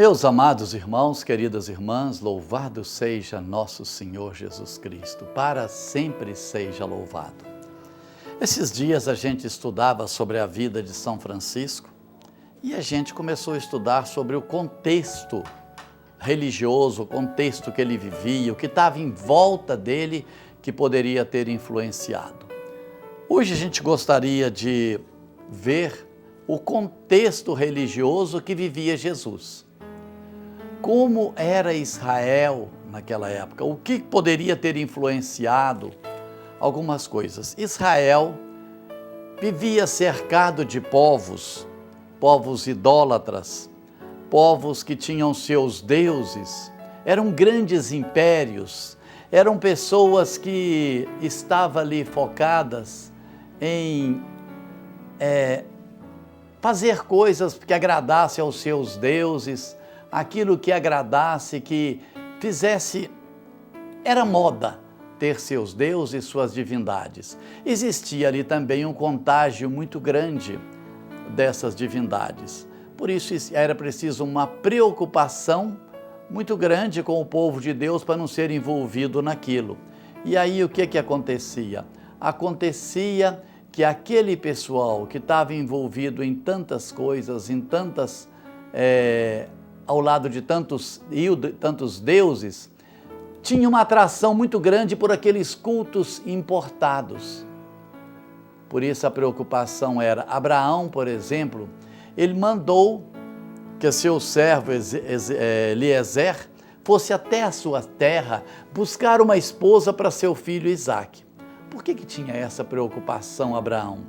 Meus amados irmãos, queridas irmãs, louvado seja nosso Senhor Jesus Cristo, para sempre seja louvado. Esses dias a gente estudava sobre a vida de São Francisco e a gente começou a estudar sobre o contexto religioso, o contexto que ele vivia, o que estava em volta dele que poderia ter influenciado. Hoje a gente gostaria de ver o contexto religioso que vivia Jesus. Como era Israel naquela época? O que poderia ter influenciado algumas coisas? Israel vivia cercado de povos idólatras, povos que tinham seus deuses, eram grandes impérios, eram pessoas que estavam ali focadas em fazer coisas que agradassem aos seus deuses, aquilo que agradasse, que fizesse, era moda ter seus deuses e suas divindades. Existia ali também um contágio muito grande dessas divindades. Por isso era preciso uma preocupação muito grande com o povo de Deus para não ser envolvido naquilo. E aí o que acontecia? Acontecia que aquele pessoal que estava envolvido em tantas coisas, em tantas ao lado de tantos deuses, tinha uma atração muito grande por aqueles cultos importados. Por isso a preocupação era, Abraão, por exemplo, ele mandou que seu servo Eliezer fosse até a sua terra buscar uma esposa para seu filho Isaque. Por que tinha essa preocupação Abraão?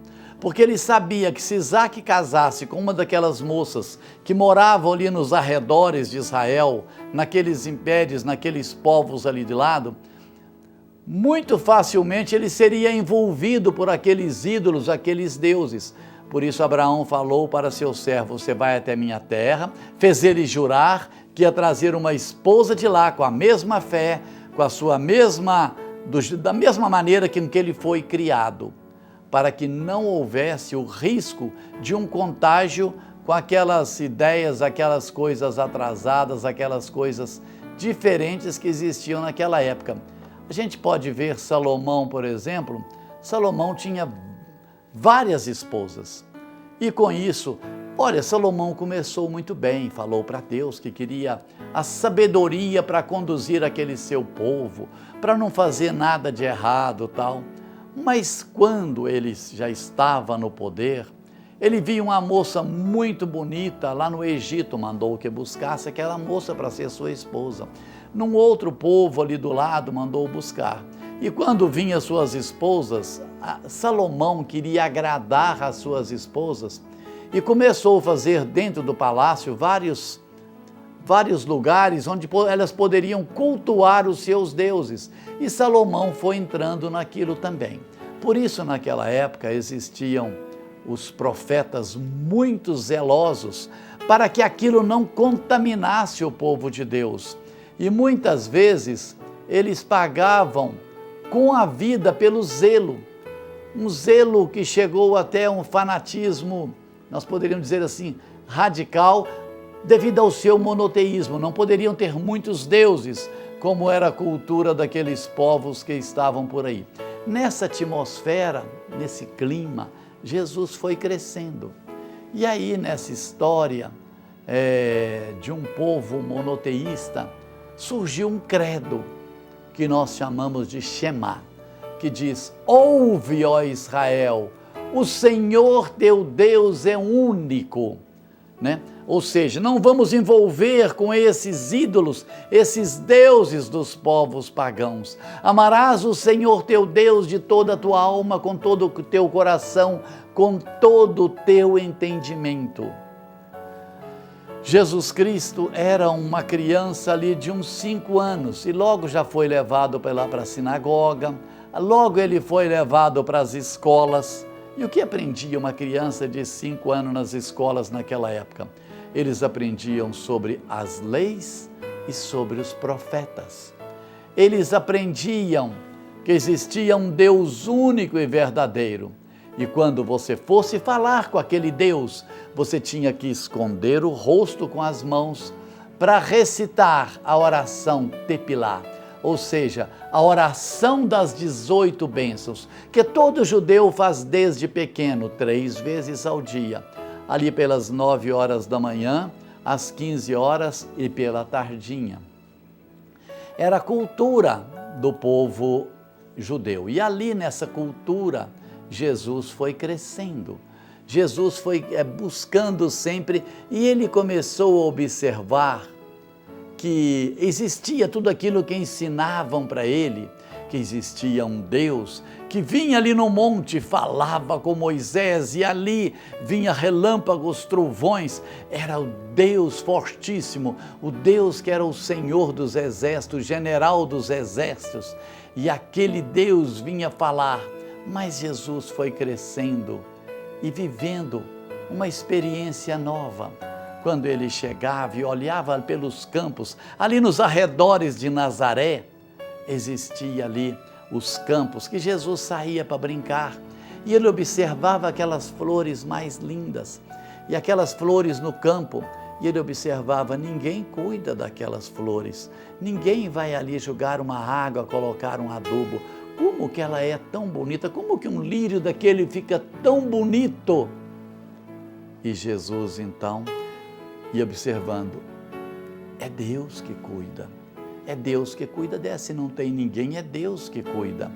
Porque ele sabia que se Isaque casasse com uma daquelas moças que moravam ali nos arredores de Israel, naqueles impérios, naqueles povos ali de lado, muito facilmente ele seria envolvido por aqueles ídolos, aqueles deuses. Por isso Abraão falou para seu servo, você vai até minha terra, fez ele jurar que ia trazer uma esposa de lá, com a mesma fé, com a sua da mesma maneira que ele foi criado, para que não houvesse o risco de um contágio com aquelas ideias, aquelas coisas atrasadas, aquelas coisas diferentes que existiam naquela época. A gente pode ver Salomão, por exemplo. Salomão tinha várias esposas e com isso, Salomão começou muito bem, falou para Deus que queria a sabedoria para conduzir aquele seu povo, para não fazer nada de errado tal. Mas quando ele já estava no poder, ele viu uma moça muito bonita lá no Egito, mandou que buscasse aquela moça para ser sua esposa. Num outro povo ali do lado, mandou buscar. E quando vinham suas esposas, Salomão queria agradar as suas esposas e começou a fazer dentro do palácio vários lugares onde elas poderiam cultuar os seus deuses. E Salomão foi entrando naquilo também. Por isso, naquela época, existiam os profetas muito zelosos para que aquilo não contaminasse o povo de Deus. E muitas vezes eles pagavam com a vida pelo zelo. Um zelo que chegou até um fanatismo, nós poderíamos dizer assim, radical, devido ao seu monoteísmo. Não poderiam ter muitos deuses, como era a cultura daqueles povos que estavam por aí. Nessa atmosfera, nesse clima, Jesus foi crescendo. E aí, nessa história de um povo monoteísta, surgiu um credo que nós chamamos de Shema, que diz: ouve, ó Israel, o Senhor teu Deus é único. Ou seja, não vamos envolver com esses ídolos, esses deuses dos povos pagãos. Amarás o Senhor teu Deus de toda a tua alma, com todo o teu coração, com todo o teu entendimento. Jesus Cristo era uma criança ali de uns 5 anos e logo já foi levado para a sinagoga, logo ele foi levado para as escolas. E o que aprendia uma criança de 5 anos nas escolas naquela época? Eles aprendiam sobre as leis e sobre os profetas. Eles aprendiam que existia um Deus único e verdadeiro. E quando você fosse falar com aquele Deus, você tinha que esconder o rosto com as mãos, para recitar a oração Tepilá, ou seja, a oração das 18 bênçãos, que todo judeu faz desde pequeno, 3 vezes ao dia, ali pelas 9 horas da manhã, às 15 horas e pela tardinha. Era a cultura do povo judeu. E ali nessa cultura, Jesus foi crescendo. Jesus foi buscando sempre e ele começou a observar que existia tudo aquilo que ensinavam para ele, que existia um Deus que vinha ali no monte, falava com Moisés e ali vinha relâmpagos, trovões, era o Deus fortíssimo, o Deus que era o Senhor dos exércitos, general dos exércitos, e aquele Deus vinha falar, mas Jesus foi crescendo e vivendo uma experiência nova. Quando ele chegava e olhava pelos campos, ali nos arredores de Nazaré, existia ali os campos que Jesus saía para brincar e ele observava aquelas flores mais lindas e aquelas flores no campo e ele observava, ninguém cuida daquelas flores, ninguém vai ali jogar uma água, colocar um adubo, como que ela é tão bonita, como que um lírio daquele fica tão bonito? E Jesus então ia observando, é Deus que cuida. É Deus que cuida dessa, e não tem ninguém, é Deus que cuida.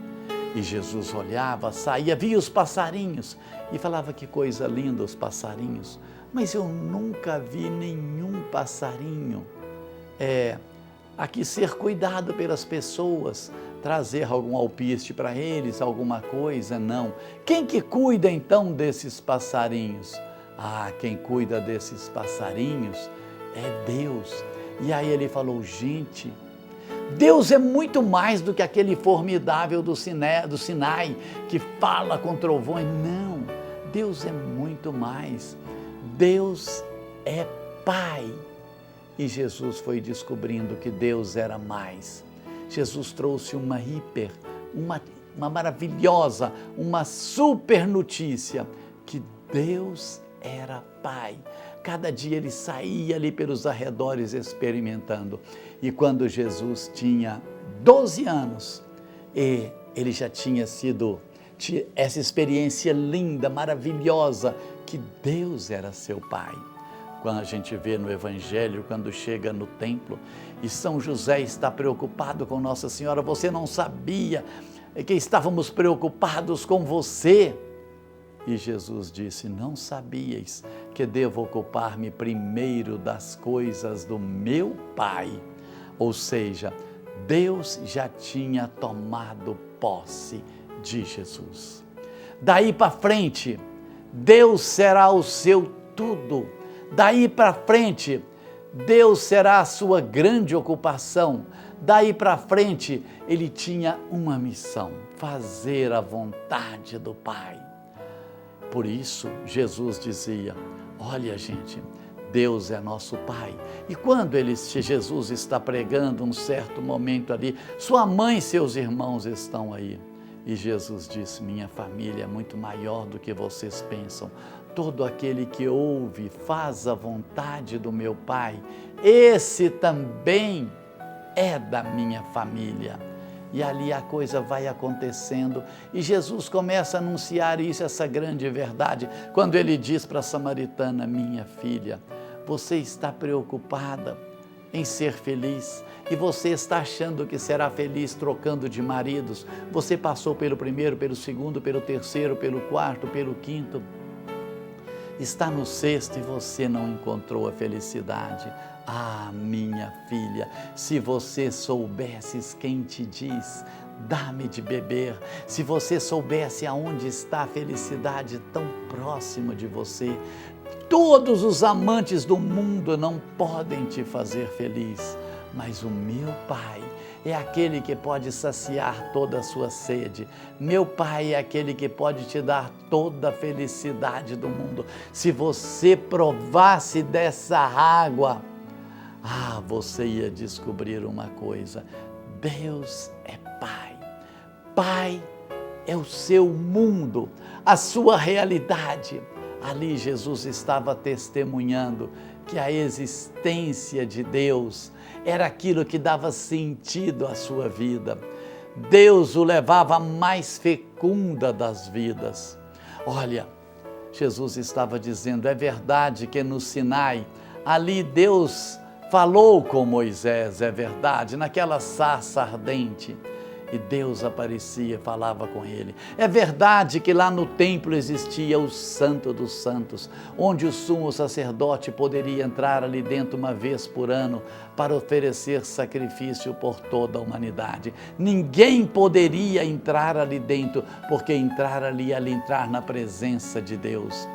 E Jesus olhava, saía, via os passarinhos e falava que coisa linda os passarinhos, mas eu nunca vi nenhum passarinho aqui ser cuidado pelas pessoas, trazer algum alpiste para eles, alguma coisa, não. Quem que cuida então desses passarinhos? Quem cuida desses passarinhos é Deus. E aí ele falou, gente, Deus é muito mais do que aquele formidável do Sinai, que fala com trovões. Não, Deus é muito mais. Deus é Pai. E Jesus foi descobrindo que Deus era mais. Jesus trouxe uma maravilhosa, uma super notícia, que Deus era Pai. Cada dia ele saía ali pelos arredores experimentando. E quando Jesus tinha 12 anos, ele já tinha essa experiência linda, maravilhosa, que Deus era seu Pai. Quando a gente vê no Evangelho, quando chega no templo, e São José está preocupado com Nossa Senhora, você não sabia que estávamos preocupados com você. E Jesus disse, não sabíeis que devo ocupar-me primeiro das coisas do meu Pai. Ou seja, Deus já tinha tomado posse de Jesus. Daí para frente, Deus será o seu tudo. Daí para frente, Deus será a sua grande ocupação. Daí para frente, ele tinha uma missão, fazer a vontade do Pai. Por isso, Jesus dizia, olha gente, Deus é nosso Pai. E quando Jesus está pregando um certo momento ali, sua mãe e seus irmãos estão aí. E Jesus disse, minha família é muito maior do que vocês pensam. Todo aquele que ouve, faz a vontade do meu Pai, esse também é da minha família. E ali a coisa vai acontecendo e Jesus começa a anunciar essa grande verdade, quando ele diz para a samaritana, minha filha, você está preocupada em ser feliz e você está achando que será feliz trocando de maridos. Você passou pelo primeiro, pelo segundo, pelo terceiro, pelo quarto, pelo quinto. Está no sexto e você não encontrou a felicidade. Minha filha, se você soubesses quem te diz, dá-me de beber, se você soubesse aonde está a felicidade tão próximo de você, todos os amantes do mundo não podem te fazer feliz, mas o meu Pai é aquele que pode saciar toda a sua sede. Meu Pai é aquele que pode te dar toda a felicidade do mundo. Se você provasse dessa água, você ia descobrir uma coisa, Deus é Pai. Pai é o seu mundo, a sua realidade. Ali Jesus estava testemunhando que a existência de Deus era aquilo que dava sentido à sua vida. Deus o levava à mais fecunda das vidas. Olha, Jesus estava dizendo, é verdade que no Sinai, ali Deus falou com Moisés, é verdade, naquela sarça ardente, e Deus aparecia e falava com ele. É verdade que lá no templo existia o Santo dos Santos, onde o sumo sacerdote poderia entrar ali dentro uma vez por ano para oferecer sacrifício por toda a humanidade. Ninguém poderia entrar ali dentro, porque entrar ali era entrar na presença de Deus.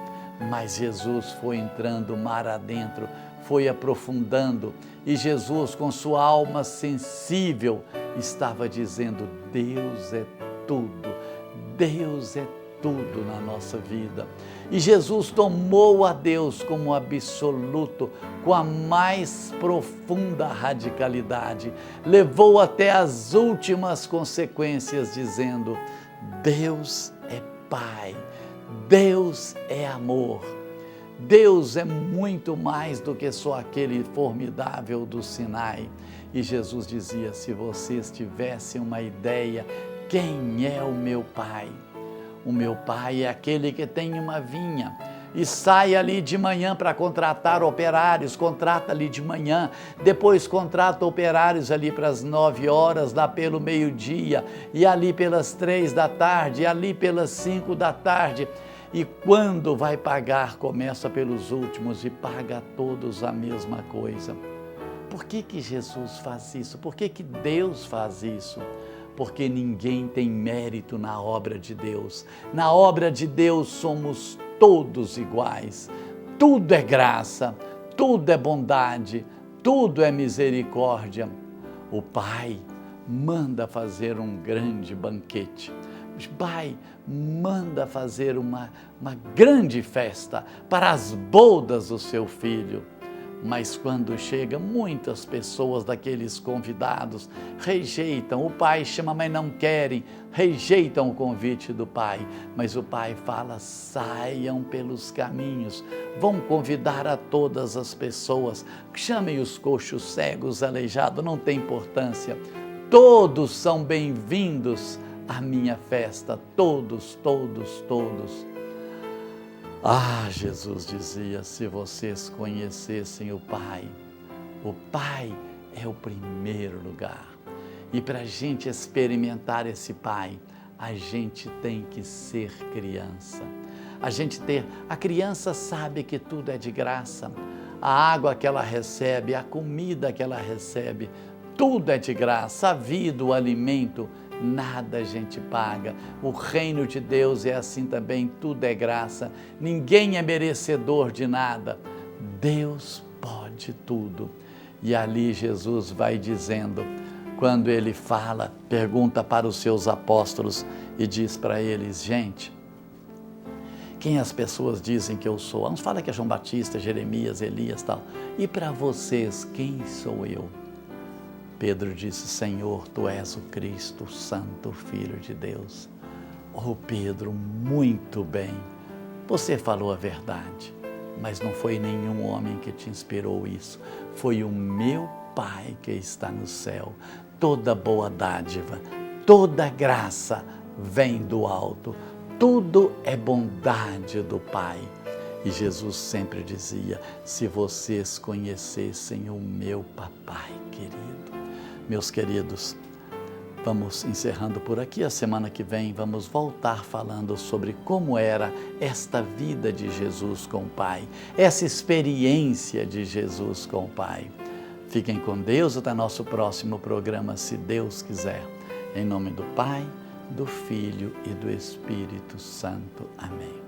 Mas Jesus foi entrando mar adentro, foi aprofundando, e Jesus, com sua alma sensível, estava dizendo, Deus é tudo, Deus é tudo na nossa vida. E Jesus tomou a Deus como absoluto, com a mais profunda radicalidade, levou até as últimas consequências, dizendo, Deus é Pai, Deus é amor. Deus é muito mais do que só aquele formidável do Sinai. E Jesus dizia, se vocês tivessem uma ideia, quem é o meu Pai? O meu Pai é aquele que tem uma vinha e sai ali de manhã para contratar operários, contrata ali de manhã, depois contrata operários ali para as 9 horas, lá pelo meio-dia, e ali pelas 3 da tarde, e ali pelas 5 da tarde. E quando vai pagar, começa pelos últimos e paga a todos a mesma coisa. Por que Jesus faz isso? Por que Deus faz isso? Porque ninguém tem mérito na obra de Deus. Na obra de Deus somos todos iguais. Tudo é graça, tudo é bondade, tudo é misericórdia. O Pai manda fazer um grande banquete. O Pai manda fazer uma grande festa para as bodas do seu filho. Mas quando chega, muitas pessoas daqueles convidados rejeitam. O Pai chama, mas não querem, rejeitam o convite do Pai. Mas o Pai fala, saiam pelos caminhos, vão convidar a todas as pessoas, chamem os coxos, cegos, aleijados, não tem importância. Todos são bem-vindos à minha festa, todos, todos, todos. Ah, Jesus dizia, se vocês conhecessem o Pai é o primeiro lugar. E para a gente experimentar esse Pai, a gente tem que ser criança. A criança sabe que tudo é de graça. A água que ela recebe, a comida que ela recebe, tudo é de graça. A vida, o alimento, nada a gente paga. O reino de Deus é assim também, tudo é graça. Ninguém é merecedor de nada. Deus pode tudo. E ali Jesus vai dizendo, quando ele fala, pergunta para os seus apóstolos e diz para eles, gente, quem as pessoas dizem que eu sou? Uns falam que é João Batista, Jeremias, Elias, tal. E para vocês, quem sou eu? Pedro disse, Senhor, Tu és o Cristo, o Santo Filho de Deus. Oh, Pedro, muito bem, você falou a verdade, mas não foi nenhum homem que te inspirou isso, foi o meu Pai que está no céu. Toda boa dádiva, toda graça vem do alto, tudo é bondade do Pai. E Jesus sempre dizia, se vocês conhecessem o meu papai querido. Meus queridos, vamos encerrando por aqui. A semana que vem vamos voltar falando sobre como era esta vida de Jesus com o Pai, essa experiência de Jesus com o Pai. Fiquem com Deus até nosso próximo programa, se Deus quiser. Em nome do Pai, do Filho e do Espírito Santo. Amém.